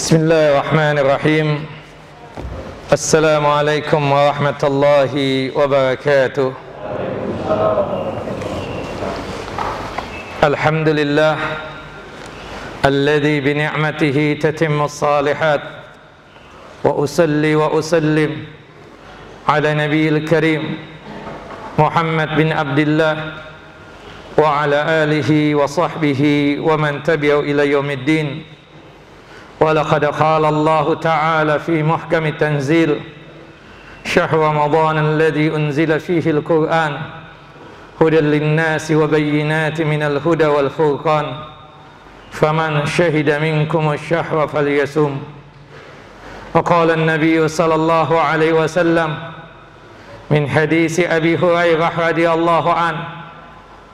Bismillahirrahmanirrahim. Assalamualaikum warahmatullahi wabarakatuh. Alhamdulillah alladzi bi ni'matihi tatimmu shalihat wa usalli wa usallim ala nabiyil karim Muhammad bin Abdullah wa ala alihi wa sahbihi wa man tabi'ahu ila yaumiddin. ولقد قال الله تعالى في محكم التنزيل شهر رمضان الذي أنزل فيه القرآن هدى للناس وبينات من الهدى والفرقان فمن شهد منكم الشهر فليصم. وقال النبي صلى الله عليه وسلم من حديث أبي هريرة رضي الله عنه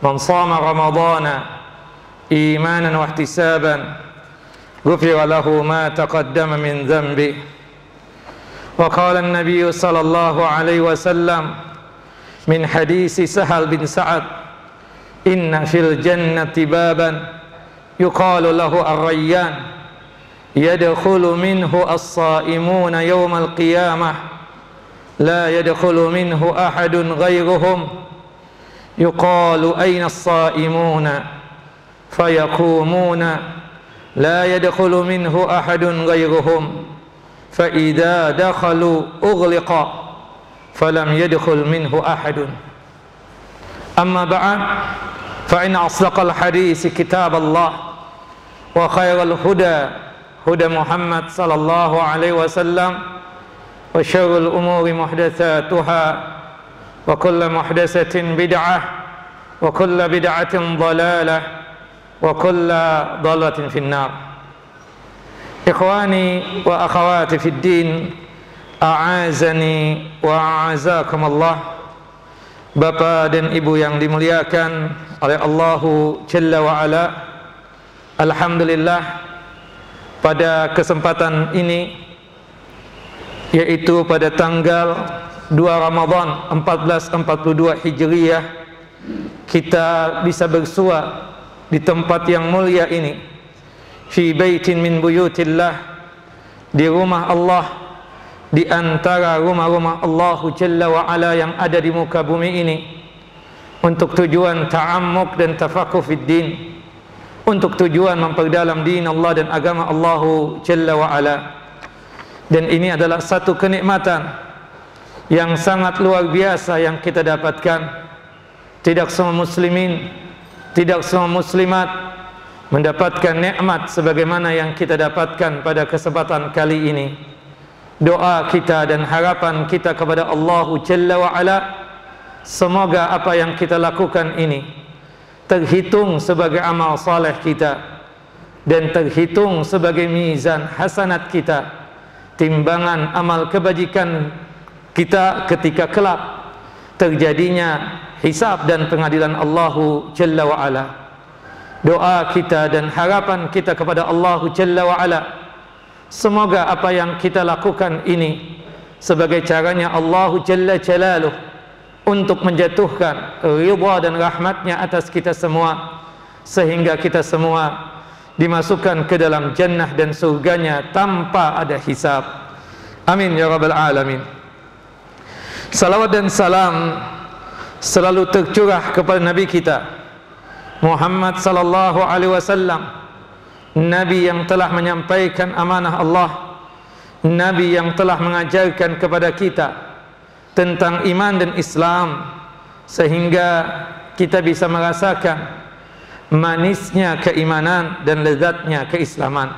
من صام رمضان إيمانا واحتسابا غفر له ما تقدم من ذنبه. وقال النبي صلى الله عليه وسلم من حديث سهل بن سعد إن في الجنة بابا يقال له الريان يدخل منه الصائمون يوم القيامة لا يدخل منه أحد غيرهم يقال أين الصائمون فيقومون لا يدخل منه أحد غيرهم فإذا دخلوا أغلق فلم يدخل منه أحد. أما بعد فإن أصدق الحديث كتاب الله وخير الهدى هدى محمد صلى الله عليه وسلم وشر الأمور محدثاتها وكل محدثة بدعة وكل بدعة ضلالة wa kulla dhalatin finnar. Ikhwani wa akhawati fid din, a'azani wa a'azakum Allah. Bapak dan Ibu yang dimuliakan oleh Allahu Jalla wa Ala, alhamdulillah pada kesempatan ini, yaitu pada tanggal 2 Ramadan 1442 Hijriyah, kita bisa bersua di tempat yang mulia ini, fi baitin min buyutillah, di rumah Allah, di antara rumah-rumah Allah Jalla wa Ala yang ada di muka bumi ini, untuk tujuan ta'ammuk dan tafaqquh fid din, untuk tujuan memperdalam din Allah dan agama Allah Jalla wa Ala. Dan ini adalah satu kenikmatan yang sangat luar biasa yang kita dapatkan. Tidak semua muslimin, tidak semua muslimat mendapatkan nikmat sebagaimana yang kita dapatkan pada kesempatan kali ini. Doa kita dan harapan kita kepada Allah Jalla wa Ala, semoga apa yang kita lakukan ini terhitung sebagai amal saleh kita dan terhitung sebagai mizan hasanat kita, timbangan amal kebajikan kita ketika kelak terjadinya hisab dan pengadilan Allahu Jalla wa Ala. Doa kita dan harapan kita kepada Allahu Jalla wa Ala, semoga apa yang kita lakukan ini sebagai caranya Allahu Jalla Jalaluh untuk menjatuhkan ridha dan rahmatnya atas kita semua, sehingga kita semua dimasukkan ke dalam jannah dan surganya tanpa ada hisab. Amin ya rabbal alamin. Salawat dan salam selalu tercurah kepada Nabi kita Muhammad sallallahu alaihi wasallam, Nabi yang telah menyampaikan amanah Allah, Nabi yang telah mengajarkan kepada kita tentang iman dan Islam, sehingga kita bisa merasakan manisnya keimanan dan lezatnya keislaman.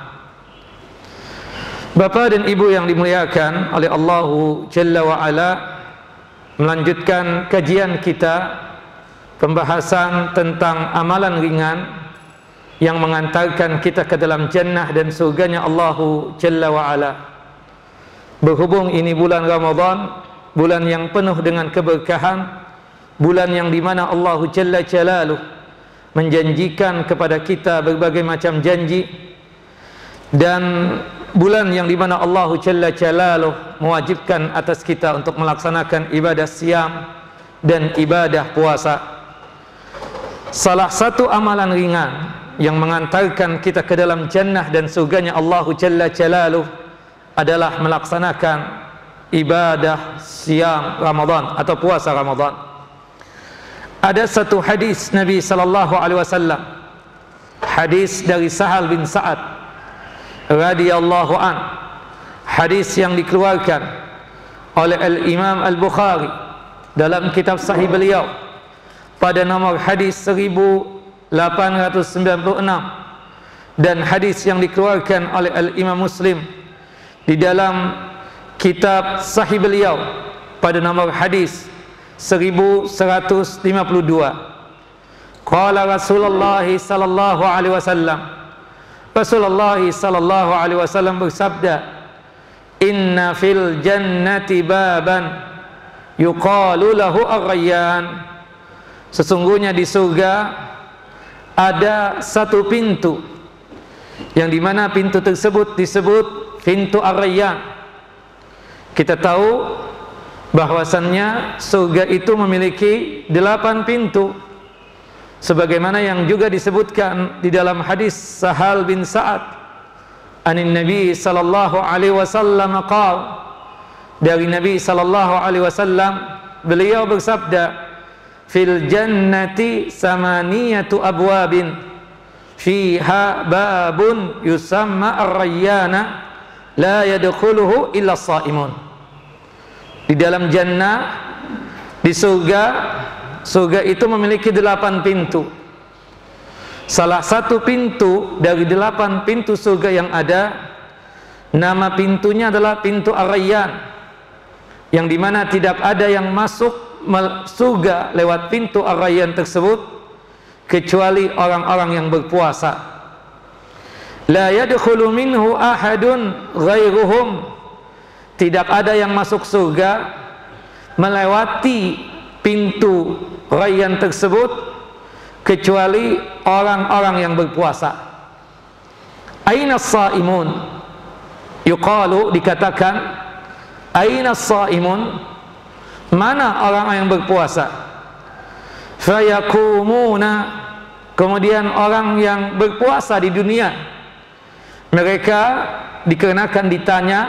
Bapak dan Ibu yang dimuliakan oleh Allahu Jalla wa Ala, melanjutkan kajian kita, pembahasan tentang amalan ringan yang mengantarkan kita ke dalam jannah dan surganya Allahu Jalla wa Ala. Berhubung ini bulan Ramadan, bulan yang penuh dengan keberkahan, bulan yang dimana Allahu Jalla Jalaluh menjanjikan kepada kita berbagai macam janji, dan bulan yang dimana Allah Jalla Jalaluh mewajibkan atas kita untuk melaksanakan ibadah siam dan ibadah puasa. Salah satu amalan ringan yang mengantarkan kita ke dalam jannah dan surganya Allah Jalla Jalaluh adalah melaksanakan ibadah siam Ramadan atau puasa Ramadan. Ada satu hadis Nabi sallallahu alaihi wasallam, hadis dari Sahal bin Sa'ad radhiyallahu an, hadis yang dikeluarkan oleh Al-Imam Al-Bukhari dalam kitab sahih beliau pada nomor hadis 1896, dan hadis yang dikeluarkan oleh Al-Imam Muslim di dalam kitab sahih beliau pada nomor hadis 1152. Qala Rasulullah sallallahu alaihi wasallam, Rasulullah sallallahu alaihi wasallam bersabda, inna fil jannati baban yuqalu lahu ar-rayyan, sesungguhnya di surga ada satu pintu yang dimana pintu tersebut disebut pintu ar-rayyan. Kita tahu bahwasannya surga itu memiliki 8 pintu, sebagaimana yang juga disebutkan di dalam hadis Sahal bin Sa'ad anin Nabi sallallahu alaihi wasallam qala, dari Nabi sallallahu alaihi wasallam beliau bersabda, fil jannati samaniyatu abwabin fiha babun yusamma ar-rayyana la yadkhuluhu illa as-shaimun. Di dalam jannah, di surga itu memiliki 8 pintu. Salah satu pintu dari 8 pintu surga yang ada, nama pintunya adalah pintu Ar-Rayyan, yang dimana tidak ada yang masuk surga lewat pintu Ar-Rayyan tersebut kecuali orang-orang yang berpuasa. La yadkhulu minhu ahadun ghairuhum, tidak ada yang masuk surga melewati pintu Rayyan tersebut kecuali orang-orang yang berpuasa. Aina as-saimun, yuqalu, dikatakan aina as-saimun, mana orang yang berpuasa? Fayakumuna, kemudian orang yang berpuasa di dunia, mereka dikarenakan ditanya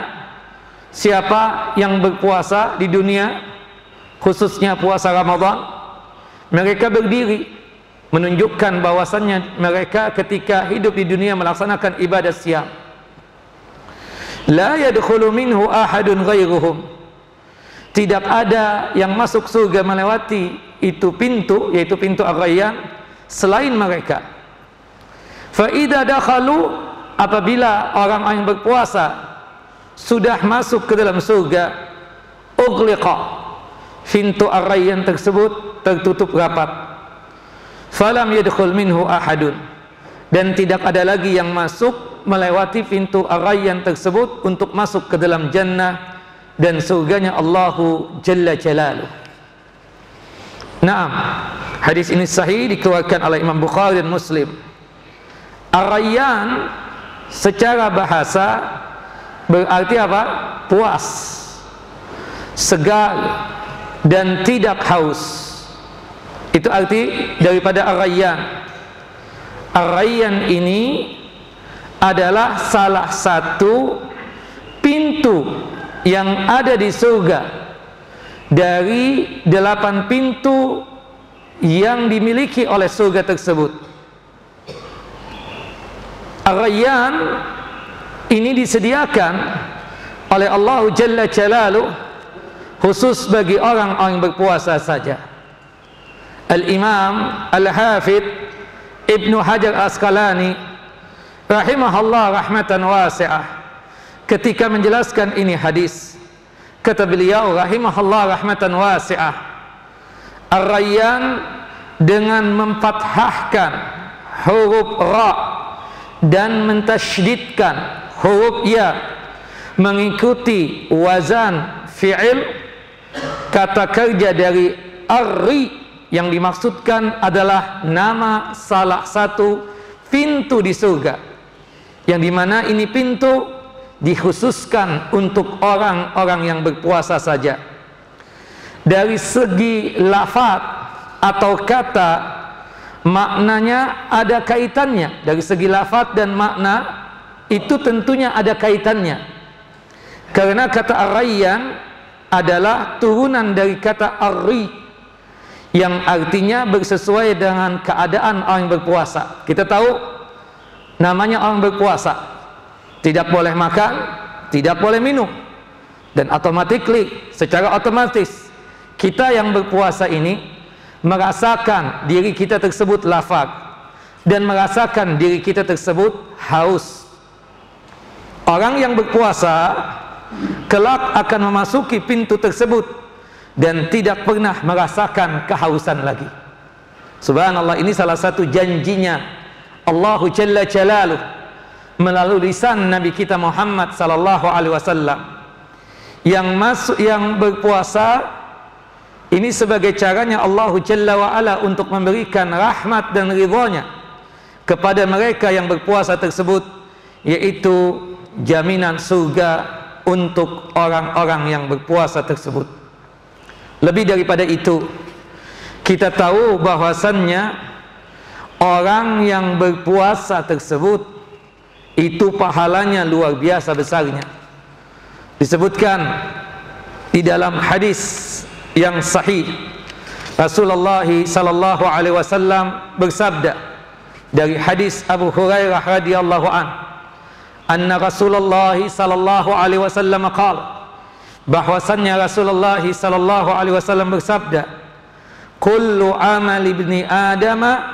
siapa yang berpuasa di dunia, khususnya puasa Ramadan, mereka berdiri menunjukkan bahwasannya mereka ketika hidup di dunia melaksanakan ibadah siam. La yadkhulu minhu ahadun ghairuhum, tidak ada yang masuk surga melewati itu pintu, yaitu pintu Ar-Rayyan, selain mereka. Fa idza dakhalu, apabila orang yang berpuasa sudah masuk ke dalam surga, ughliqa, pintu Ar-Rayyan tersebut tertutup rapat. Falam yadkhul minhu ahadun, dan tidak ada lagi yang masuk melewati pintu Ar-Rayyan tersebut untuk masuk ke dalam jannah dan surganya Allahu Jalla Jalaluh. Naam, hadis ini sahih, dikeluarkan oleh Imam Bukhari dan Muslim. Ar-Rayyan secara bahasa berarti apa? Puas, segar, dan tidak haus. Itu arti daripada Ar-Rayyan. Ar-Rayyan ini adalah salah satu pintu yang ada di surga dari 8 pintu yang dimiliki oleh surga tersebut. Ar-Rayyan ini disediakan oleh Allah Jalla Jalaluh khusus bagi orang-orang yang berpuasa saja. Al-Imam Al-Hafidh Ibnu Hajar Asqalani rahimahullah rahmatan wasi'ah, ketika menjelaskan ini hadis, kata beliau rahimahullah rahmatan wasi'ah, Ar-Rayyan dengan memfathahkan huruf ra dan mentasydidkan huruf ya mengikuti wazan fi'il, kata kerja dari arri yang dimaksudkan adalah nama salah satu pintu di surga, yang dimana ini pintu dikhususkan untuk orang-orang yang berpuasa saja. Dari segi lafaz atau kata maknanya ada kaitannya. Dari segi lafaz dan makna itu tentunya ada kaitannya, karena kata ar-rayyan adalah turunan dari kata ar-ri, yang artinya bersesuai dengan keadaan orang yang berpuasa. Kita tahu namanya orang berpuasa, tidak boleh makan, tidak boleh minum, dan secara otomatis kita yang berpuasa ini merasakan diri kita tersebut lapar dan merasakan diri kita tersebut haus. Orang yang berpuasa kelak akan memasuki pintu tersebut dan tidak pernah merasakan kehausan lagi. Subhanallah, ini salah satu janjinya Allahu Jalla Jalaluh melalui lisan Nabi kita Muhammad sallallahu alaihi wasallam, yang berpuasa ini sebagai caranya Allahu Jalla wa Ala untuk memberikan rahmat dan ridhonya kepada mereka yang berpuasa tersebut, yaitu jaminan surga untuk orang-orang yang berpuasa tersebut. Lebih daripada itu, kita tahu bahwasannya orang yang berpuasa tersebut itu pahalanya luar biasa besarnya. Disebutkan di dalam hadis yang sahih, Rasulullah sallallahu alaihi wasallam bersabda dari hadis Abu Hurairah radhiyallahu anhu, anna Rasulullah sallallahu alaihi wasallam qala, bahwasannya Rasulullah sallallahu alaihi wasallam bersabda, kullu amali ibni adama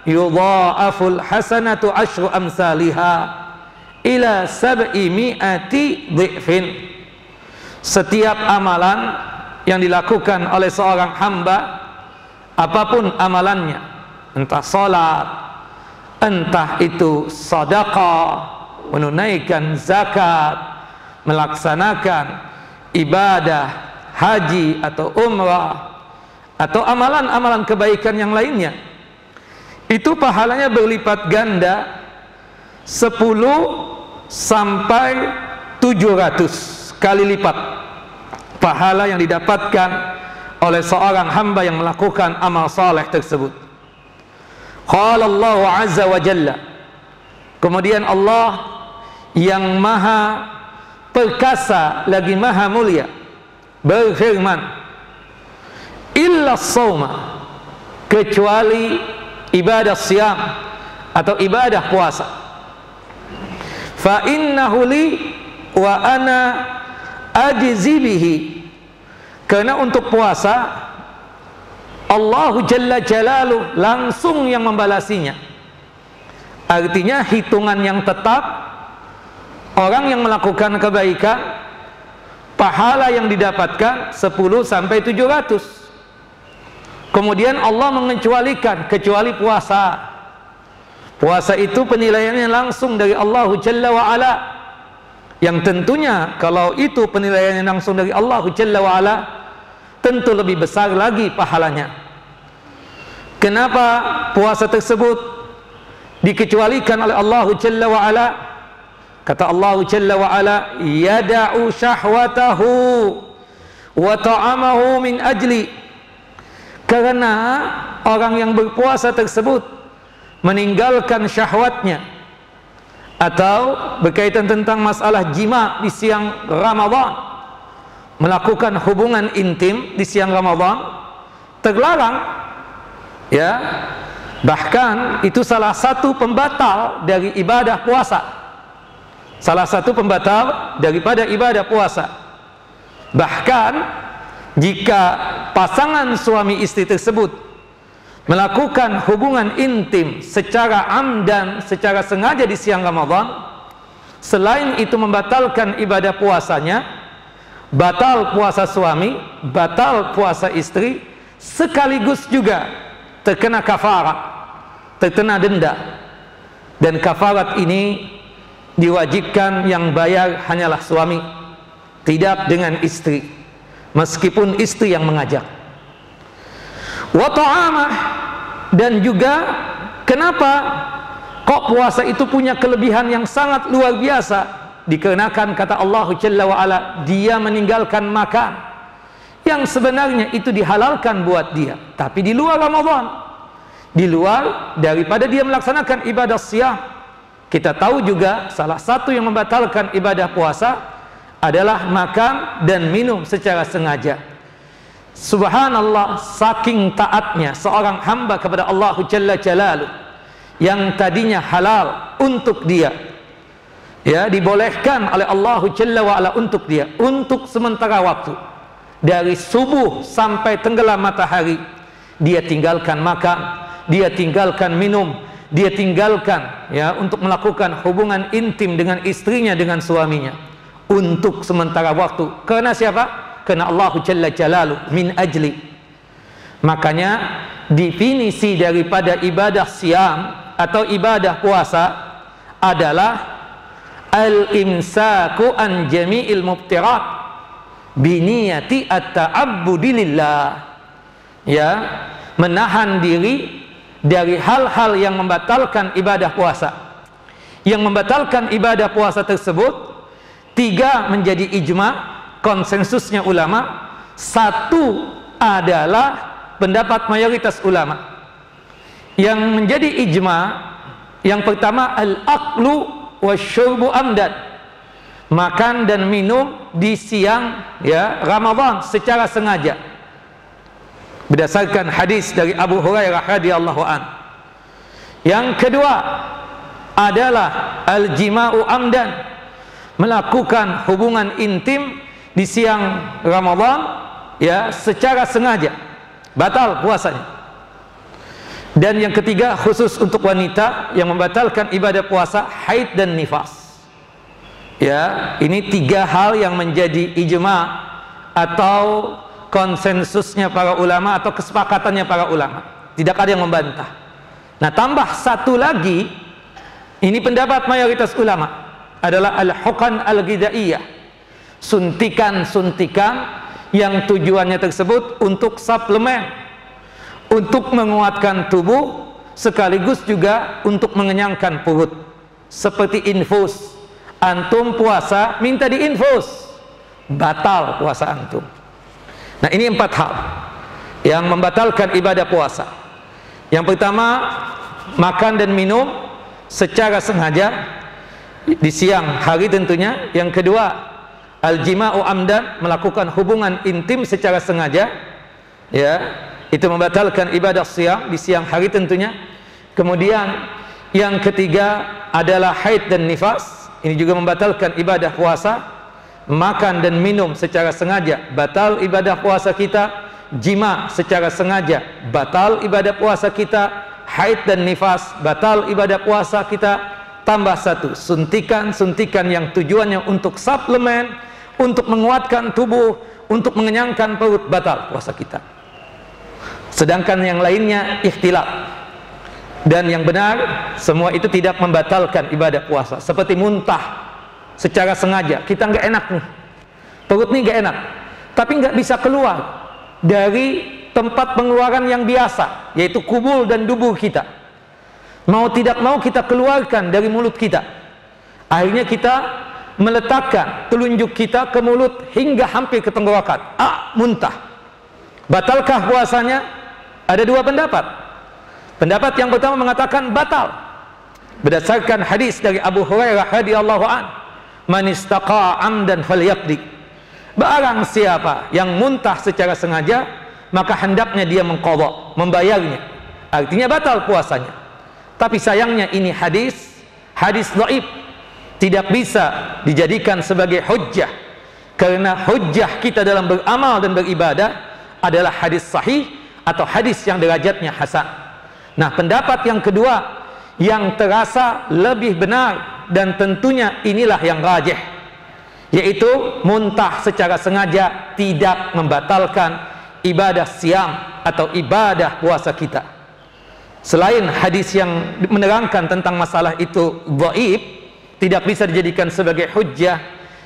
yudha'aful hasanatu asyru amsalihha ila 700 dhifin. Setiap amalan yang dilakukan oleh seorang hamba, apapun amalannya, entah salat, entah itu sedekah, menunaikan zakat, melaksanakan ibadah haji atau umrah, atau amalan-amalan kebaikan yang lainnya, itu pahalanya berlipat ganda 10 sampai 700 kali lipat pahala yang didapatkan oleh seorang hamba yang melakukan amal saleh tersebut. Qala Allah azza wa jalla, kemudian Allah yang maha perkasa lagi maha mulia berfirman, illa shauma, kecuali ibadah siyam atau ibadah puasa, fa innahu li wa ana ajzi bihi, karena untuk puasa Allahu Jalla Jalaluh langsung yang membalasinya. Artinya hitungan yang tetap, orang yang melakukan kebaikan pahala yang didapatkan 10 sampai 700. Kemudian Allah mengecualikan kecuali puasa. Puasa itu penilaiannya langsung dari Allah Jalla wa Ala, yang tentunya kalau itu penilaiannya langsung dari Allah Jalla wa Ala, tentu lebih besar lagi pahalanya. Kenapa puasa tersebut dikecualikan oleh Allah Jalla wa Ala? Kata Allah Jalla wa Ala, yada'u syahwatahu wa ta'amahu min ajli, karena orang yang berpuasa tersebut meninggalkan syahwatnya, atau berkaitan tentang masalah jima di siang Ramadan, melakukan hubungan intim di siang Ramadan terlarang, ya, bahkan itu salah satu pembatal dari ibadah puasa, salah satu pembatal daripada ibadah puasa. Bahkan jika pasangan suami istri tersebut melakukan hubungan intim secara amdan, secara sengaja di siang Ramadan, selain itu membatalkan ibadah puasanya, batal puasa suami, batal puasa istri, sekaligus juga terkena kafarat, terkena denda. Dan kafarat ini diwajibkan yang bayar hanyalah suami, tidak dengan istri, meskipun istri yang mengajak. Wa ta'amah, dan juga kenapa kok puasa itu punya kelebihan yang sangat luar biasa? Dikarenakan kata Allah Jalla wa Ala, dia meninggalkan makan yang sebenarnya itu dihalalkan buat dia, tapi di luar Ramadan. di luar daripada dia melaksanakan ibadah siyam. Kita tahu juga salah satu yang membatalkan ibadah puasa adalah makan dan minum secara sengaja. Subhanallah, saking taatnya seorang hamba kepada Allah Jalla Jalaluh, yang tadinya halal untuk dia, ya, dibolehkan oleh Allah Jalla wa'ala untuk dia, untuk sementara waktu, dari subuh sampai tenggelam matahari, dia tinggalkan makan, dia tinggalkan minum, dia tinggalkan, ya, untuk melakukan hubungan intim dengan istrinya, dengan suaminya, untuk sementara waktu. Karena siapa? Karena Allah Jalla Jalaluh, min ajli. Makanya definisi daripada ibadah siam atau ibadah puasa adalah al-imsaku an jami'il mubtirat biniyati at-ta'abbudi lillah, ya, menahan diri dari hal-hal yang membatalkan ibadah puasa. Yang membatalkan ibadah puasa tersebut tiga menjadi ijma', konsensusnya ulama. Satu adalah pendapat mayoritas ulama. Yang menjadi ijma', yang pertama al-aqlu wasyurbu amdan, makan dan minum di siang, ya, Ramadan secara sengaja, berdasarkan hadis dari Abu Hurairah radhiyallahu an. Yang kedua adalah al-jima'u amdan, melakukan hubungan intim di siang Ramadan, ya, secara sengaja, batal puasanya. Dan yang ketiga, khusus untuk wanita yang membatalkan ibadah puasa, haid dan nifas. Ya, ini tiga hal yang menjadi ijma' atau konsensusnya para ulama atau kesepakatannya para ulama. Tidak ada yang membantah. Nah, tambah satu lagi, ini pendapat mayoritas ulama, adalah al-huqan al-ghidaiyah, suntikan-suntikan yang tujuannya tersebut untuk suplemen, untuk menguatkan tubuh, sekaligus juga untuk mengenyangkan perut. Seperti infus, antum puasa minta diinfus, batal puasa antum. Nah, ini 4 hal yang membatalkan ibadah puasa. Yang pertama, makan dan minum secara sengaja di siang hari tentunya. Yang kedua, al-jima'u amdan, melakukan hubungan intim secara sengaja, ya, itu membatalkan ibadah siang di siang hari tentunya. Kemudian yang ketiga adalah haid dan nifas, ini juga membatalkan ibadah puasa. Makan dan minum secara sengaja, batal ibadah puasa kita. Jima secara sengaja, batal ibadah puasa kita. Haid dan nifas, batal ibadah puasa kita. Tambah satu, suntikan-suntikan yang tujuannya untuk suplemen, untuk menguatkan tubuh, untuk mengenyangkan perut, batal puasa kita. Sedangkan yang lainnya ikhtilaf. Dan yang benar, semua itu tidak membatalkan ibadah puasa. Seperti muntah secara sengaja, kita nggak enak nih, perut nih nggak enak, tapi nggak bisa keluar dari tempat pengeluaran yang biasa, yaitu kubul dan dubur kita. Mau tidak mau kita keluarkan dari mulut kita. Akhirnya kita meletakkan telunjuk kita ke mulut hingga hampir ke tenggorokan. Muntah. Batalkah puasanya? Ada dua pendapat. Pendapat yang pertama mengatakan batal, berdasarkan hadis dari Abu Hurairah radhiyallahu an, man istaqa amdan falyaqdi, barang siapa yang muntah secara sengaja, maka hendaknya dia mengqadha, membayarnya. Artinya batal puasanya. Tapi sayangnya ini hadis dhaif, tidak bisa dijadikan sebagai hujjah, karena hujjah kita dalam beramal dan beribadah adalah hadis sahih atau hadis yang derajatnya hasan. Nah, pendapat yang kedua yang terasa lebih benar, dan tentunya inilah yang rajih, yaitu muntah secara sengaja tidak membatalkan ibadah siam atau ibadah puasa kita. Selain hadis yang menerangkan tentang masalah itu dhaif, tidak bisa dijadikan sebagai hujjah.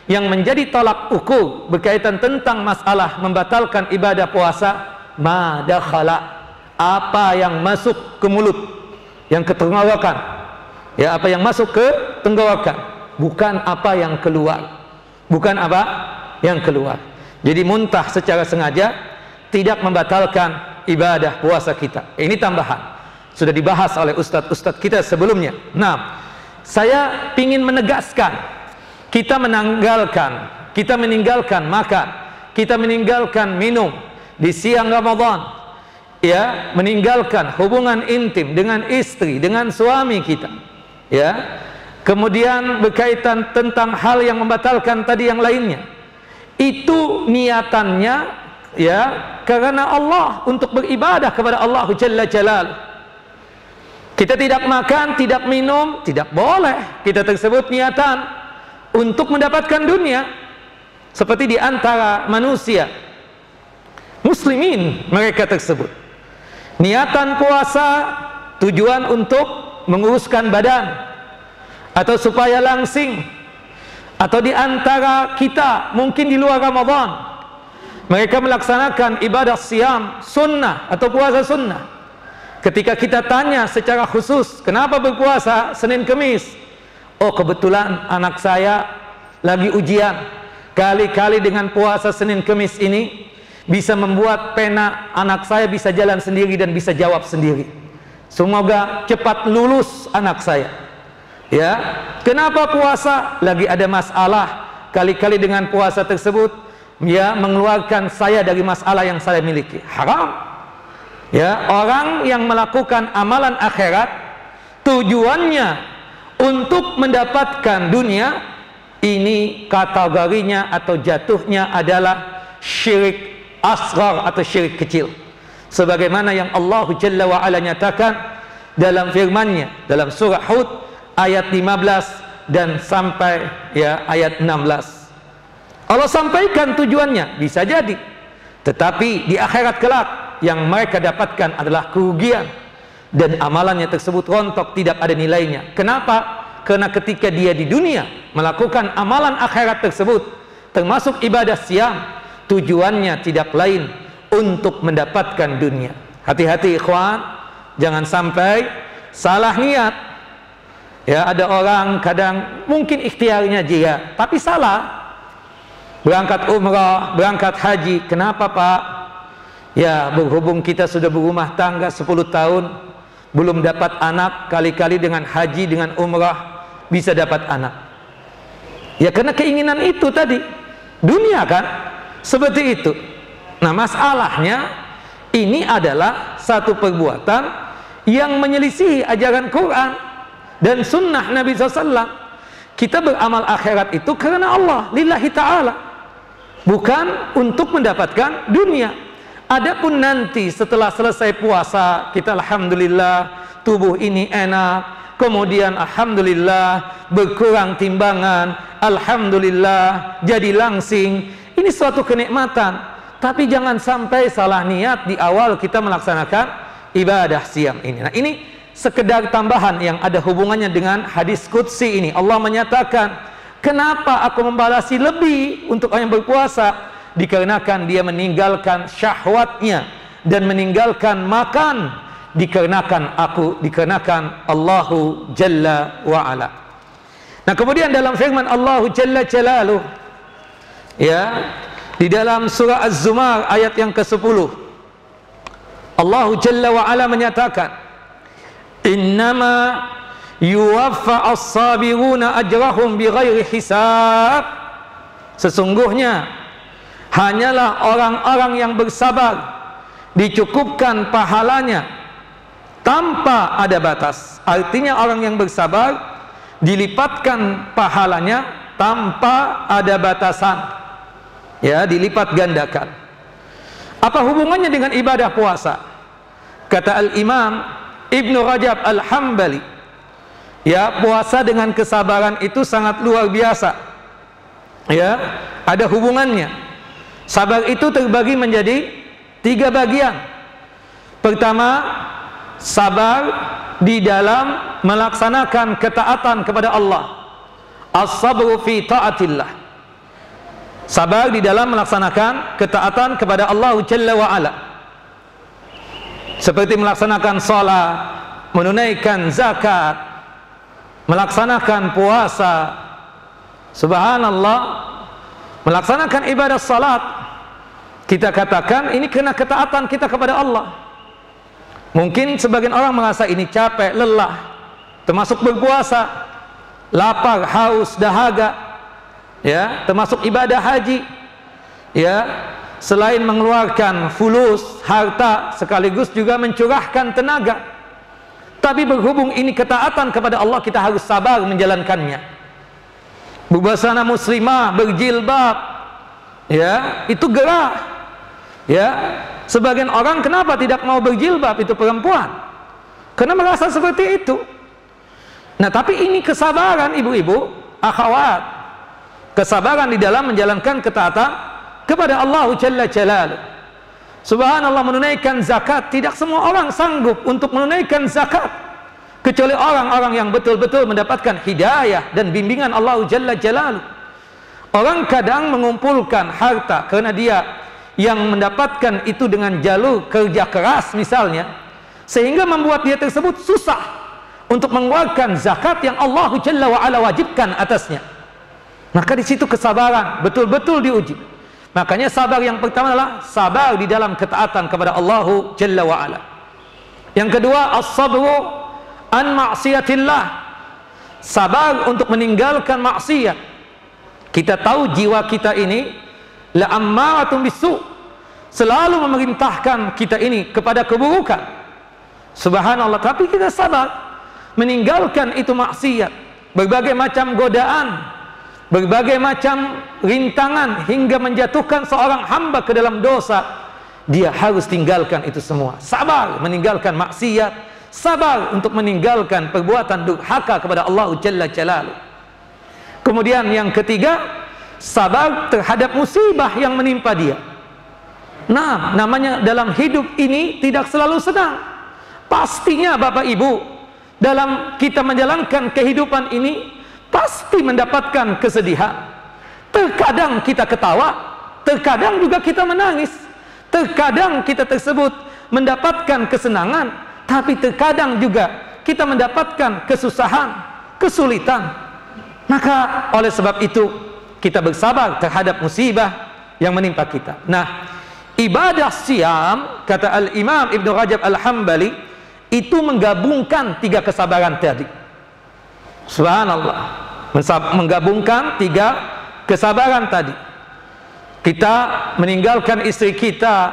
Yang menjadi tolak ukur berkaitan tentang masalah membatalkan ibadah puasa, ma dakhala, apa yang masuk ke mulut, yang ke tenggorokan, ya, apa yang masuk ke tenggorokan, bukan apa yang keluar, bukan apa yang keluar. Jadi muntah secara sengaja tidak membatalkan ibadah puasa kita. Ini tambahan. sudah dibahas oleh ustadz-ustadz kita sebelumnya. Nah, saya ingin menegaskan, kita meninggalkan makan, kita meninggalkan minum di siang Ramadan, ya, meninggalkan hubungan intim dengan istri, dengan suami kita, ya. Kemudian berkaitan tentang hal yang membatalkan tadi yang lainnya, itu niatannya, ya, karena Allah, untuk beribadah kepada Allah Jalla Jalaluhu. Kita tidak makan, tidak minum, tidak boleh kita tersebut niatan untuk mendapatkan dunia. Seperti di antara manusia muslimin, mereka tersebut niatan puasa tujuan untuk menguruskan badan atau supaya langsing. Atau di antara kita mungkin di luar Ramadan, mereka melaksanakan ibadah siam sunnah atau puasa sunnah. Ketika kita tanya secara khusus, kenapa berpuasa Senin Kemis? Oh, kebetulan anak saya lagi ujian. Kali-kali dengan puasa Senin Kemis ini bisa membuat pena anak saya bisa jalan sendiri dan bisa jawab sendiri. Semoga cepat lulus anak saya. Ya, kenapa puasa? Lagi ada masalah. Kali-kali dengan puasa tersebut, ya, mengeluarkan saya dari masalah yang saya miliki. Haram. Ya, orang yang melakukan amalan akhirat tujuannya untuk mendapatkan dunia, ini kategorinya atau jatuhnya adalah syirik asghar atau syirik kecil. Sebagaimana yang Allah Jalla wa Ala nyatakan dalam firman-Nya dalam surah Hud ayat 15 dan sampai, ya, ayat 16. Allah sampaikan tujuannya, bisa jadi, tetapi di akhirat kelak yang mereka dapatkan adalah kerugian dan amalannya tersebut rontok, tidak ada nilainya. Kenapa? Karena ketika dia di dunia melakukan amalan akhirat tersebut, termasuk ibadah siam, tujuannya tidak lain untuk mendapatkan dunia. Hati-hati ikhwan, jangan sampai salah niat. Ya, ada orang kadang mungkin ikhtiarnya jia, tapi salah. Berangkat umrah, berangkat haji, kenapa Pak? Ya, berhubung kita sudah berumah tangga 10 tahun belum dapat anak, kali-kali dengan haji, dengan umrah bisa dapat anak. Ya, karena keinginan itu tadi, dunia kan, seperti itu. Nah, masalahnya ini adalah satu perbuatan yang menyelisihi ajaran Quran dan sunnah Nabi SAW. Kita beramal akhirat itu karena Allah, lillahi ta'ala, bukan untuk mendapatkan dunia. Adapun nanti setelah selesai puasa, kita alhamdulillah tubuh ini enak, kemudian alhamdulillah berkurang timbangan, alhamdulillah jadi langsing, ini suatu kenikmatan. Tapi jangan sampai salah niat di awal kita melaksanakan ibadah siam ini. Nah, ini sekedar tambahan yang ada hubungannya dengan hadis qudsi ini. Allah menyatakan, kenapa aku membalasi lebih untuk orang yang berpuasa? Dikarenakan dia meninggalkan syahwatnya dan meninggalkan makan, dikarenakan Allahu Jalla wa Ala. Nah, kemudian dalam firman Allahu Jalla Jalaluhu, ya, di dalam surah Az-Zumar ayat yang ke-10, Allahu Jalla wa Ala menyatakan, innama yuwaffa as-sabiruna ajrahum bighairi hisab. Sesungguhnya hanyalah orang-orang yang bersabar dicukupkan pahalanya tanpa ada batas. Artinya orang yang bersabar dilipatkan pahalanya tanpa ada batasan, ya, dilipat gandakan. Apa hubungannya dengan ibadah puasa? Kata Al-Imam Ibnu Rajab Al-Hambali, ya, puasa dengan kesabaran itu sangat luar biasa. Ya, ada hubungannya. Sabar itu terbagi menjadi 3 bagian. Pertama, sabar di dalam melaksanakan ketaatan kepada Allah. As-sabru fi ta'atillah. Sabar di dalam melaksanakan ketaatan kepada Allah Jalla wa Ala. Seperti melaksanakan salat, menunaikan zakat, melaksanakan puasa. Subhanallah, melaksanakan ibadah salat, kita katakan ini kena ketaatan kita kepada Allah. Mungkin sebagian orang merasa ini capek, lelah, termasuk berpuasa, lapar, haus, dahaga, ya, termasuk ibadah haji, ya, selain mengeluarkan fulus, harta, sekaligus juga mencurahkan tenaga. Tapi berhubung ini ketaatan kepada Allah, kita harus sabar menjalankannya. Busana muslimah, berjilbab, ya, itu gerah, ya. Sebagian orang kenapa tidak mau berjilbab, itu perempuan, karena merasa seperti itu. Nah, tapi ini kesabaran ibu-ibu, akhwat, kesabaran di dalam menjalankan ketaatan kepada Allah Jalla Jalaluh. Subhanallah, menunaikan zakat, tidak semua orang sanggup untuk menunaikan zakat, kecuali orang-orang yang betul-betul mendapatkan hidayah dan bimbingan Allah Jalla Jalaluh. Orang kadang mengumpulkan harta karena dia yang mendapatkan itu dengan jalur kerja keras misalnya, sehingga membuat dia tersebut susah untuk mengeluarkan zakat yang Allah Jalla wa'ala wajibkan atasnya. Maka di situ kesabaran betul-betul diuji. Makanya sabar yang pertama adalah sabar di dalam ketaatan kepada Allah Jalla wa'ala. Yang kedua, as-sabru an ma'siyatillah, sabar untuk meninggalkan maksiat. Kita tahu jiwa kita ini la'ammaratun bisu', selalu memerintahkan kita ini kepada keburukan. Subhanallah, tapi kita sabar meninggalkan itu maksiat, berbagai macam godaan, berbagai macam rintangan hingga menjatuhkan seorang hamba ke dalam dosa. Dia harus tinggalkan itu semua. Sabar meninggalkan maksiat, sabar untuk meninggalkan perbuatan durhaka kepada Allah Jalla Jalaluh. Kemudian yang ketiga, sabar terhadap musibah yang menimpa dia. Nah, namanya dalam hidup ini tidak selalu senang. Pastinya Bapak Ibu, dalam kita menjalankan kehidupan ini pasti mendapatkan kesedihan. Terkadang kita ketawa, terkadang juga kita menangis. Terkadang kita tersebut mendapatkan kesenangan, tapi terkadang juga kita mendapatkan kesusahan, kesulitan. Maka oleh sebab itu kita bersabar terhadap musibah yang menimpa kita. Nah, ibadah siam, kata Al-Imam Ibn Rajab Al-Hambali, itu menggabungkan tiga kesabaran tadi. Subhanallah, menggabungkan tiga kesabaran tadi. Kita meninggalkan istri kita,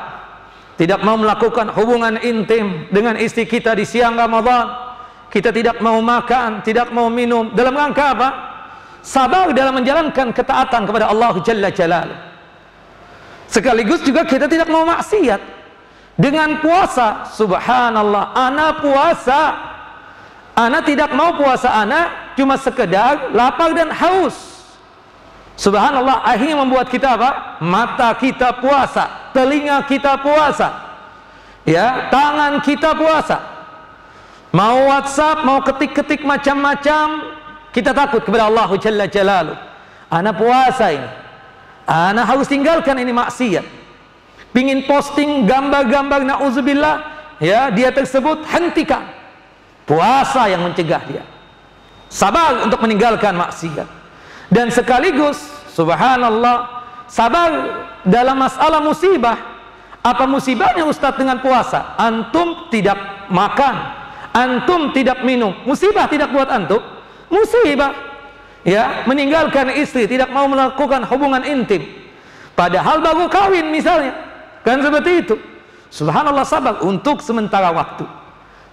tidak mau melakukan hubungan intim dengan istri kita di siang Ramadan. Kita tidak mau makan, tidak mau minum. Dalam rangka apa? Sabar dalam menjalankan ketaatan kepada Allah Jalla Jalaluh. Sekaligus juga kita tidak mau maksiat. Dengan puasa, subhanallah, ana puasa, ana tidak mau puasa ana cuma sekedar lapar dan haus. Subhanallah, akhirnya membuat kita apa? Mata kita puasa, telinga kita puasa, ya, tangan kita puasa. Mau WhatsApp, mau ketik-ketik macam-macam, kita takut kepada Allah Jalla Jalaluh. Ana puasa ini, ana harus tinggalkan ini maksiat. Pingin posting gambar-gambar, na'udzubillah, ya, dia tersebut hentikan. Puasa yang mencegah dia. Sabar untuk meninggalkan maksiat. Dan sekaligus, subhanallah, sabar dalam masalah musibah. Apa musibahnya Ustaz dengan puasa? Antum tidak makan, antum tidak minum. Musibah tidak buat antum? Musibah, ya, meninggalkan istri, tidak mau melakukan hubungan intim, padahal baru kawin misalnya, kan seperti itu. Subhanallah, sabar untuk sementara waktu.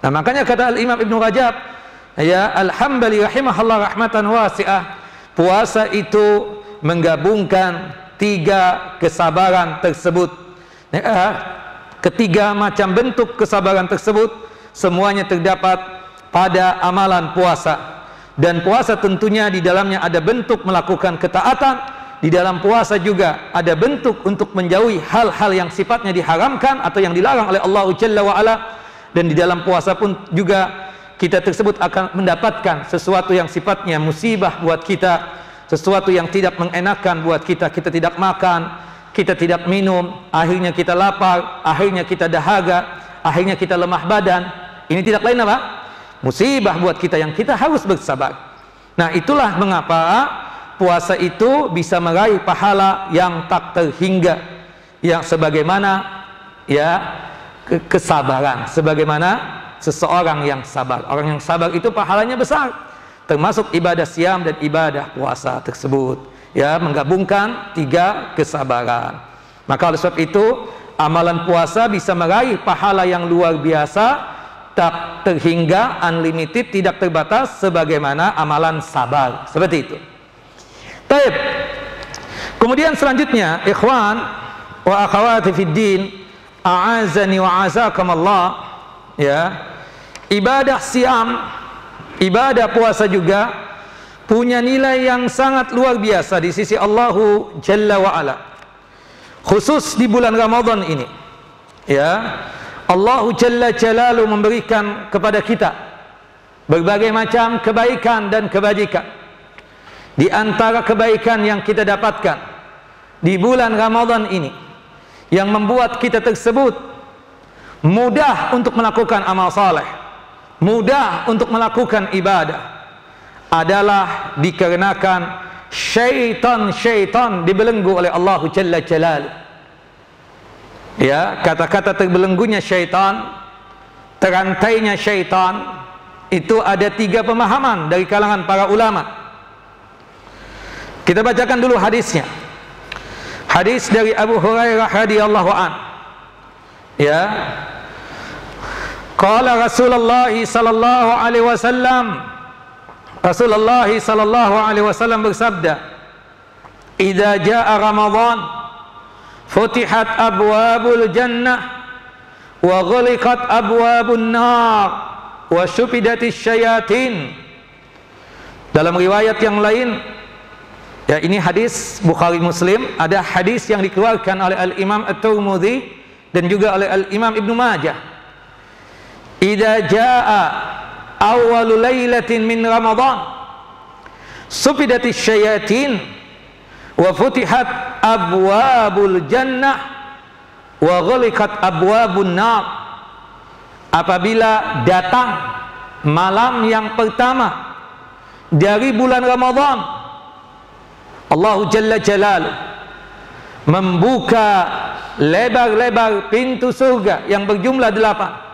Nah, makanya kata Al-Imam Ibn Rajab, ya, Al-Hambali rahimahullah rahmatan wasi'ah, puasa itu menggabungkan tiga kesabaran tersebut. Ketiga macam bentuk kesabaran tersebut semuanya terdapat pada amalan puasa. Dan puasa tentunya di dalamnya ada bentuk melakukan ketaatan, di dalam puasa juga ada bentuk untuk menjauhi hal-hal yang sifatnya diharamkan atau yang dilarang oleh Allah Jalla wa'ala. Dan di dalam puasa pun juga kita tersebut akan mendapatkan sesuatu yang sifatnya musibah buat kita, sesuatu yang tidak mengenakan buat kita. Kita tidak makan, kita tidak minum, akhirnya kita lapar, akhirnya kita dahaga, akhirnya kita lemah badan. Ini tidak lain apa? Musibah buat kita yang kita harus bersabar. Nah, itulah mengapa puasa itu bisa meraih pahala yang tak terhingga, yang sebagaimana, ya, kesabaran, sebagaimana seseorang yang sabar. Orang yang sabar itu pahalanya besar, termasuk ibadah siam dan ibadah puasa tersebut, ya, menggabungkan 3 kesabaran. Maka oleh sebab itu amalan puasa bisa meraih pahala yang luar biasa, tak terhingga, unlimited, tidak terbatas, sebagaimana amalan sabar. Seperti itu. Baik. Kemudian selanjutnya, ikhwan wa akhawati fid din, a'azani wa azakumullah, ya. Ibadah siam, ibadah puasa juga punya nilai yang sangat luar biasa di sisi Allahu Jalla wa Ala. Khusus di bulan Ramadan ini, ya. Allahu Jalla Jalalu memberikan kepada kita berbagai macam kebaikan dan kebajikan. Di antara kebaikan yang kita dapatkan di bulan Ramadan ini, yang membuat kita tersebut mudah untuk melakukan amal saleh, mudah untuk melakukan ibadah, adalah dikarenakan syaitan dibelenggu oleh Allahu Jalla Jalalu. Ya, kata-kata terbelenggunya syaitan, terantainya syaitan, itu ada 3 pemahaman dari kalangan para ulama. Kita bacakan dulu hadisnya. Hadis dari Abu Hurairah radhiyallahu an. Ya. Qala Rasulullah sallallahu alaihi wasallam, Rasulullah sallallahu alaihi wasallam bersabda, "Idza jaa Ramadan futihat abwabul jannah wa ghuliqat abwabun nar wa syufidatis syayatin." Dalam riwayat yang lain, ya, ini hadis Bukhari Muslim, ada hadis yang dikeluarkan oleh Al-Imam At-Tirmidzi dan juga oleh Al-Imam Ibnu Majah. Idza jaa awwalu lailatin min Ramadan sufidatis syayatin wa futihat abwabul jannah wa ghuliqat abwabun nar. Apabila datang malam yang pertama dari bulan Ramadan, Allahu Jalla Jalaluh membuka lebar-lebar pintu surga yang berjumlah 8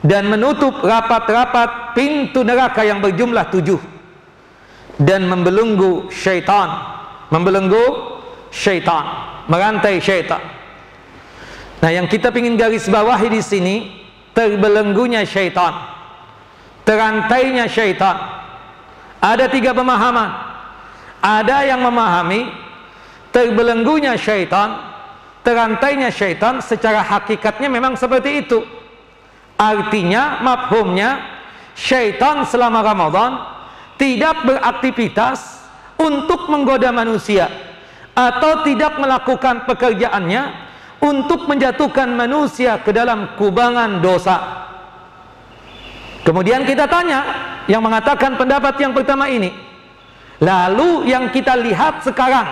dan menutup rapat-rapat pintu neraka yang berjumlah 7 dan membelenggu syaitan, merantai syaitan. Nah, yang kita ingin garis bawahi di sini, terbelenggunya syaitan, terantainya syaitan. Ada 3 pemahaman. Ada yang memahami terbelenggunya syaitan, terantainya syaitan secara hakikatnya memang seperti itu. Artinya, mafhumnya, syaitan selama Ramadan tidak beraktivitas untuk menggoda manusia, atau tidak melakukan pekerjaannya untuk menjatuhkan manusia ke dalam kubangan dosa. Kemudian kita tanya yang mengatakan pendapat yang pertama ini, lalu yang kita lihat sekarang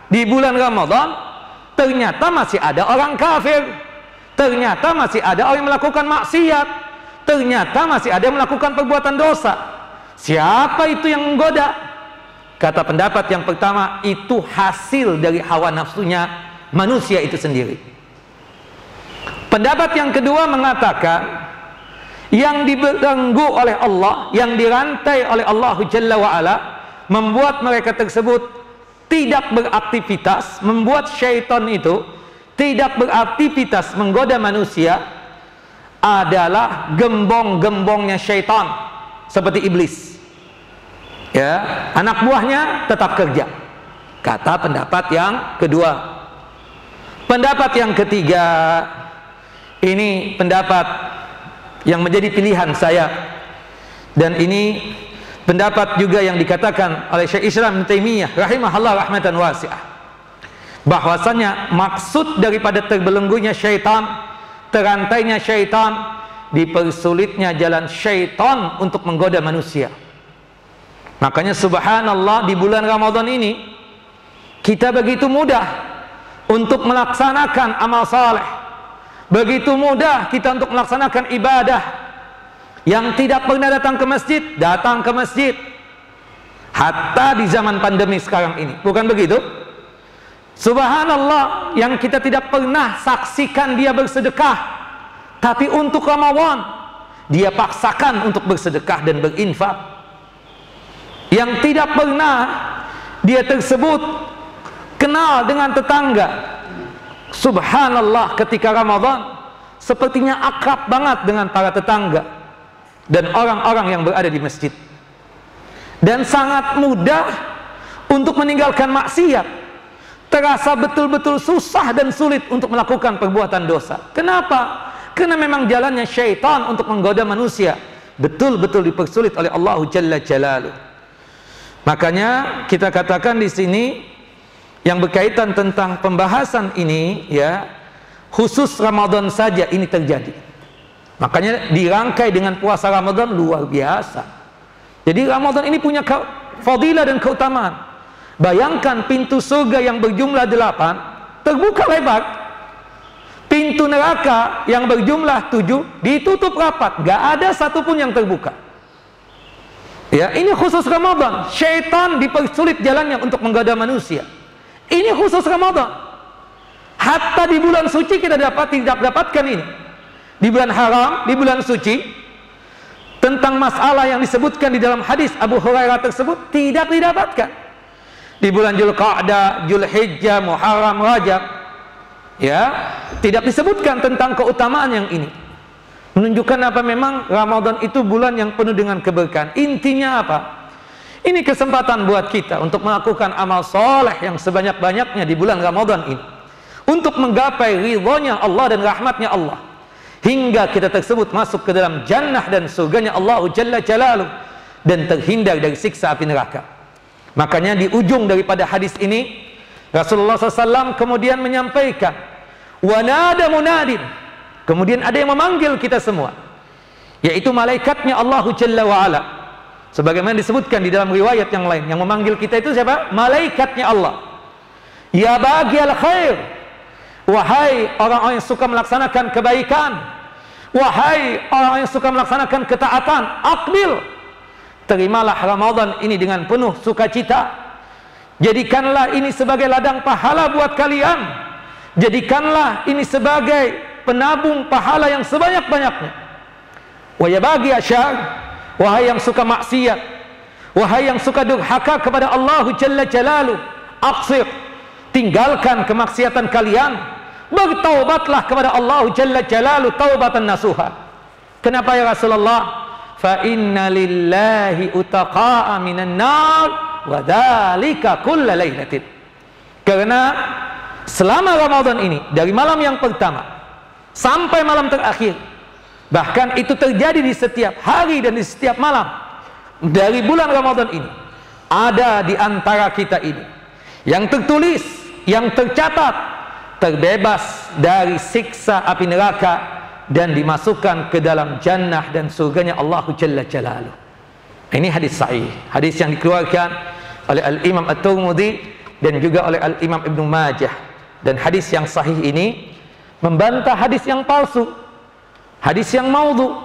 di bulan Ramadan, ternyata masih ada orang kafir, ternyata masih ada orang yang melakukan maksiat, ternyata masih ada yang melakukan perbuatan dosa. Siapa itu yang menggoda? Kata pendapat yang pertama, itu hasil dari hawa nafsunya manusia itu sendiri. Pendapat yang kedua mengatakan, yang dibelenggu oleh Allah, yang dirantai oleh Allah Jalla wa'ala, membuat mereka tersebut tidak beraktivitas, membuat syaitan itu tidak beraktivitas menggoda manusia, adalah gembong-gembongnya syaitan, seperti iblis. Ya, anak buahnya tetap kerja. Kata pendapat yang kedua. Pendapat yang ketiga, ini pendapat yang menjadi pilihan saya, dan ini pendapat juga yang dikatakan oleh Syekh Islam Ibnu Taimiyah rahimahullah rahmatan wasi'ah, bahwasanya maksud daripada terbelenggunya syaitan, terantainya syaitan, dipersulitnya jalan syaitan untuk menggoda manusia. Makanya subhanallah, di bulan Ramadan ini kita begitu mudah untuk melaksanakan amal saleh, begitu mudah kita untuk melaksanakan ibadah. Yang tidak pernah datang ke masjid, hatta di zaman pandemi sekarang ini, bukan begitu? Subhanallah, yang kita tidak pernah saksikan dia bersedekah, tapi untuk Ramadan dia paksakan untuk bersedekah dan berinfak. Yang tidak pernah dia tersebut kenal dengan tetangga, subhanallah, ketika Ramadan sepertinya akrab banget dengan para tetangga dan orang-orang yang berada di masjid, dan sangat mudah untuk meninggalkan maksiat. Terasa betul-betul susah dan sulit untuk melakukan perbuatan dosa. Kenapa? Karena memang jalannya syaitan untuk menggoda manusia betul-betul dipersulit oleh Allah Jalla Jalaluh. Makanya kita katakan di sini yang berkaitan tentang pembahasan ini, ya, khusus Ramadan saja ini terjadi. Makanya dirangkai dengan puasa Ramadan luar biasa. Jadi Ramadan ini punya fadilah dan keutamaan. Bayangkan pintu surga yang berjumlah 8 terbuka lebar, pintu neraka yang berjumlah 7 ditutup rapat, gak ada satupun yang terbuka. Ya, ini khusus Ramadan. Syaitan dipersulit jalannya untuk menggoda manusia. Ini khusus Ramadan. Hatta di bulan suci kita tidak dapatkan ini. Di bulan haram, di bulan suci, tentang masalah yang disebutkan di dalam hadis Abu Hurairah tersebut tidak didapatkan. Di bulan Dzulqa'dah, Dzulhijjah, Muharram, Rajab, ya, tidak disebutkan tentang keutamaan yang ini. Menunjukkan apa? Memang Ramadan itu bulan yang penuh dengan keberkahan. Intinya apa? Ini kesempatan buat kita untuk melakukan amal soleh yang sebanyak-banyaknya di bulan Ramadan ini, untuk menggapai ridhonya Allah dan rahmatnya Allah, hingga kita tersebut masuk ke dalam jannah dan surganya Allah Jalla Jalaluh, dan terhindar dari siksa api neraka. Makanya di ujung daripada hadis ini Rasulullah SAW kemudian menyampaikan, wanada munadin, kemudian ada yang memanggil kita semua, yaitu malaikatnya Allah Jalla wa'ala, sebagaimana disebutkan di dalam riwayat yang lain. Yang memanggil kita itu siapa? Malaikatnya Allah. Ya baghiyal khair, wahai orang-orang yang suka melaksanakan kebaikan, wahai orang yang suka melaksanakan ketaatan, aqbil, terimalah Ramadan ini dengan penuh sukacita. Jadikanlah ini sebagai ladang pahala buat kalian. Jadikanlah ini sebagai penabung pahala yang sebanyak-banyaknya. Wa ya bagi asyar, wahai yang suka maksiat, wahai yang suka durhaka kepada Allah Jalla Jalaluh, aqsir, tinggalkan kemaksiatan kalian, bertaubatlah kepada Allah Jalla Jalaluh taubatan nasuha. Kenapa ya Rasulullah? Fa inna lillahi utaqa'a minan nar wa dzalika kulla lailatin. Karena selama Ramadan ini, dari malam yang pertama sampai malam terakhir, bahkan itu terjadi di setiap hari dan di setiap malam dari bulan Ramadan ini, ada di antara kita ini yang tertulis, yang tercatat terbebas dari siksa api neraka dan dimasukkan ke dalam jannah dan surganya Allah Jalla Jalaluh. Ini hadis sahih, hadis yang dikeluarkan oleh Al-Imam At-Tirmidzi dan juga oleh Al-Imam Ibnu Majah. Dan hadis yang sahih ini membantah hadis yang palsu, hadis yang maudhu,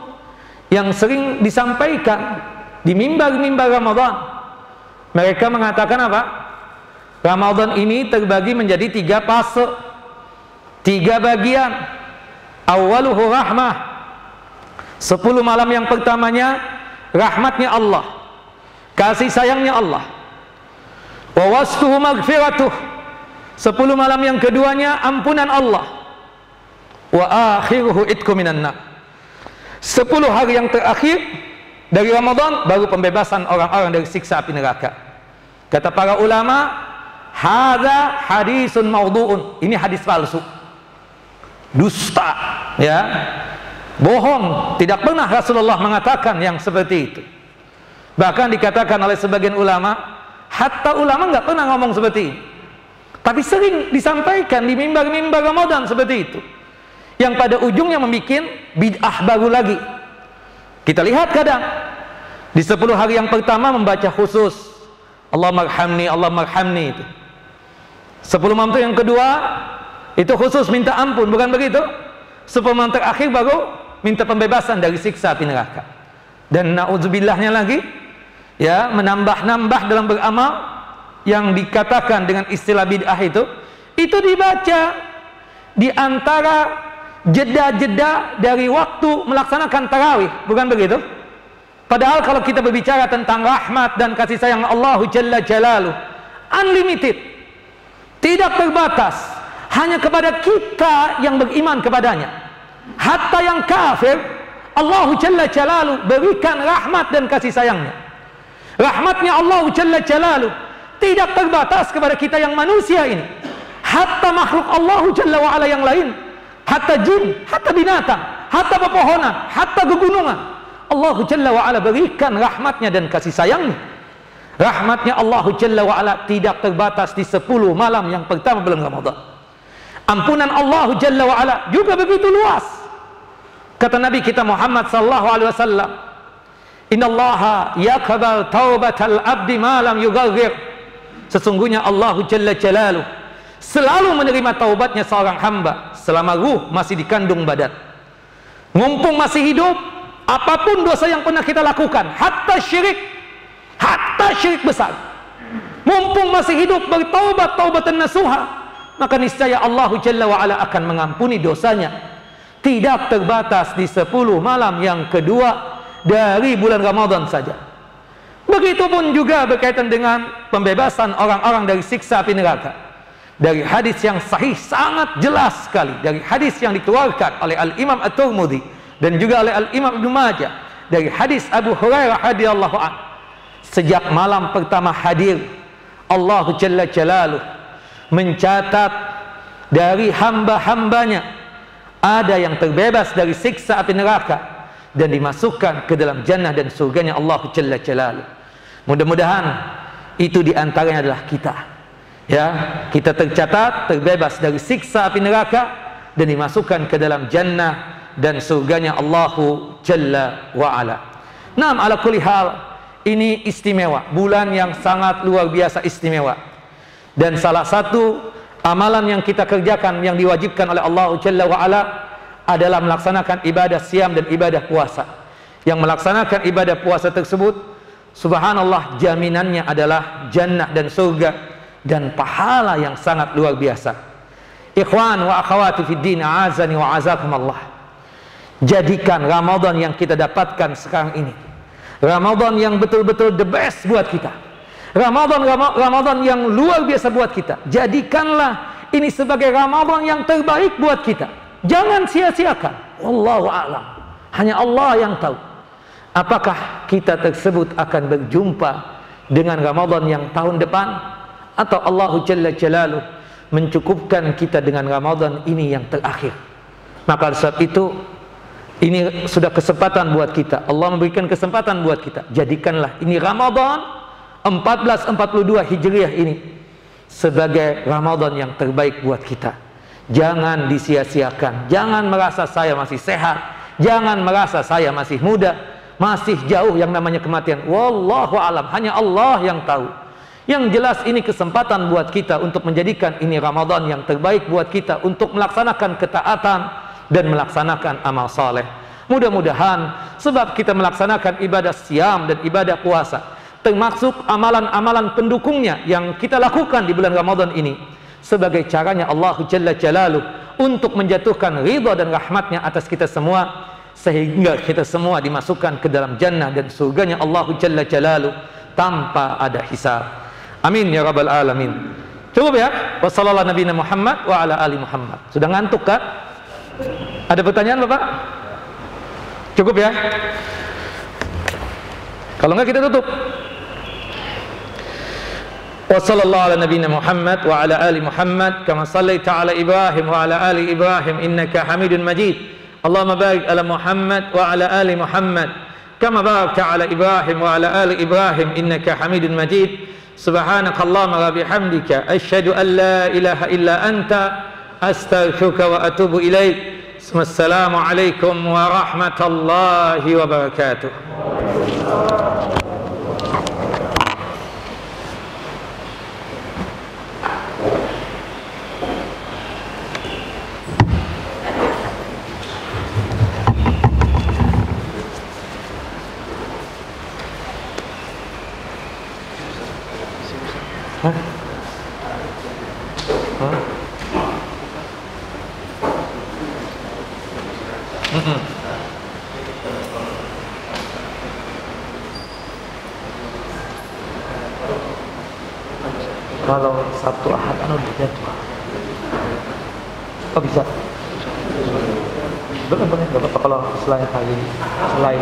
yang sering disampaikan di mimbar-mimbar Ramadan. Mereka mengatakan apa? Ramadan ini terbagi menjadi 3 fase, 3 bagian. Awaluhu rahmah, 10 malam yang pertamanya rahmatnya Allah, kasih sayangnya Allah. Wa wastuhu maghfiratuh, 10 malam yang keduanya ampunan Allah. Wa akhiruhu itqu minan nar, 10 hari yang terakhir dari Ramadan baru pembebasan orang-orang dari siksa api neraka. Kata para ulama, hadza hadisun maudhu'un, ini hadis palsu, dusta, ya, bohong. Tidak pernah Rasulullah mengatakan yang seperti itu. Bahkan dikatakan oleh sebagian ulama, hatta ulama nggak pernah ngomong seperti ini, tapi sering disampaikan di mimbar-mimbar Ramadan seperti itu, yang pada ujungnya membuat bid'ah baru lagi. Kita lihat kadang di 10 hari yang pertama membaca khusus Allahummarhamni, Allahummarhamni, itu 10 malam yang kedua itu khusus minta ampun, bukan begitu? 10 malam terakhir baru minta pembebasan dari siksa api neraka. Dan na'udzubillahnya lagi, ya, menambah-nambah dalam beramal yang dikatakan dengan istilah bid'ah itu dibaca di antara jeda-jeda dari waktu melaksanakan tarawih, bukan begitu? Padahal kalau kita berbicara tentang rahmat dan kasih sayang Allah Jalla Jalaluh, unlimited, tidak terbatas, hanya kepada kita yang beriman kepadanya. Hatta yang kafir, Allah Jalla Jalaluh berikan rahmat dan kasih sayangnya. Rahmatnya Allah Jalla Jalaluh tidak terbatas kepada kita yang manusia ini. Hatta makhluk Allah Jalla wa'ala yang lain, hatta jin, hatta binatang, hatta pepohonan, hatta gegunungan, Allah Jalla wa'ala berikan rahmatnya dan kasih sayangnya. Rahmatnya Allah Jalla wa'ala tidak terbatas di 10 malam yang pertama bulan Ramadan. Ampunan Allah Jalla wa'ala juga begitu luas. Kata Nabi kita Muhammad sallallahu alaihi wasallam, innallaha yaqbal taubatal abdi ma lam yughargir. Sesungguhnya Allah Jalla Jalaluh selalu menerima taubatnya seorang hamba selama ruh masih dikandung badan. Mumpung masih hidup, apapun dosa yang pernah kita lakukan, hatta syirik besar, mumpung masih hidup bertaubat taubatan nasuha, maka niscaya Allah Jalla wa'ala akan mengampuni dosanya. Tidak terbatas di 10 malam yang kedua dari bulan Ramadan saja. Begitupun juga berkaitan dengan pembebasan orang-orang dari siksa api neraka. Dari hadis yang sahih sangat jelas sekali, dari hadis yang dikeluarkan oleh Al-Imam At-Tirmidzi dan juga oleh Al-Imam Ibnu Majah, dari hadis Abu Hurairah radhiyallahu anhu, sejak malam pertama hadir, Allah Jalla Jalaluh mencatat dari hamba-hambanya ada yang terbebas dari siksa api neraka dan dimasukkan ke dalam jannah dan surganya Allah Jalla Jalaluh. Mudah-mudahan itu diantaranya adalah kita. Ya, kita tercatat terbebas dari siksa api neraka dan dimasukkan ke dalam jannah dan surganya Allah Jalla wa'ala. Naam, ala kulli hal, ini istimewa, bulan yang sangat luar biasa istimewa. Dan salah satu amalan yang kita kerjakan yang diwajibkan oleh Allah Jalla wa'ala adalah melaksanakan ibadah siam dan ibadah puasa. Yang melaksanakan ibadah puasa tersebut, subhanallah, jaminannya adalah jannah dan surga dan pahala yang sangat luar biasa. Ikhwan wa akhawati fid din, a'azani wa azakumullah. Jadikan Ramadan yang kita dapatkan sekarang ini Ramadan yang betul-betul the best buat kita. Ramadan yang luar biasa buat kita. Jadikanlah ini sebagai Ramadan yang terbaik buat kita. Jangan sia-siakan. Wallahu a'lam. Hanya Allah yang tahu apakah kita tersebut akan berjumpa dengan Ramadan yang tahun depan, atau Allah Jalla Jalaluh mencukupkan kita dengan Ramadan ini yang terakhir. Maka saat itu, ini sudah kesempatan buat kita. Allah memberikan kesempatan buat kita. Jadikanlah ini Ramadan 1442 Hijriah ini sebagai Ramadan yang terbaik buat kita. Jangan disia-siakan. Jangan merasa saya masih sehat. Jangan merasa saya masih muda. Masih jauh yang namanya kematian. Wallahu alam. Hanya Allah yang tahu. Yang jelas ini kesempatan buat kita untuk menjadikan ini Ramadan yang terbaik buat kita untuk melaksanakan ketaatan dan melaksanakan amal saleh. Mudah-mudahan sebab kita melaksanakan ibadah siam dan ibadah puasa, termasuk amalan-amalan pendukungnya yang kita lakukan di bulan Ramadan ini, sebagai caranya Allah Jalla Jalaluh untuk menjatuhkan ridha dan rahmatnya atas kita semua, sehingga kita semua dimasukkan ke dalam jannah dan surganya Allah Jalla Jalaluh tanpa ada hisab. Amin ya rabbal alamin. Cukup ya. Wassallallahu nabiyana Muhammad wa ala ali Muhammad. Sudah ngantuk kan? Ada pertanyaan Bapak? Cukup ya? Kalau enggak kita tutup. Wassallallahu ala nabiyana Muhammad wa ala ali Muhammad kama sallaita ala Ibrahim wa ala ali Ibrahim innaka Hamidun Majid. Allahumma barik ala Muhammad wa ala ali Muhammad kama barakta ala Ibrahim wa ala ali Ibrahim innaka Hamidun Majid. Subhanakallahumma wa bihamdika asyhadu an la ilaha illa anta astaghfiruka wa atubu ilaik. Wassalamualaikum warahmatullahi wabarakatuh. Hah? Hah? kalau Sabtu Ahad anu dijadwal. Oh bisa. Boleh, nggak apa-apa kalau selain hari selain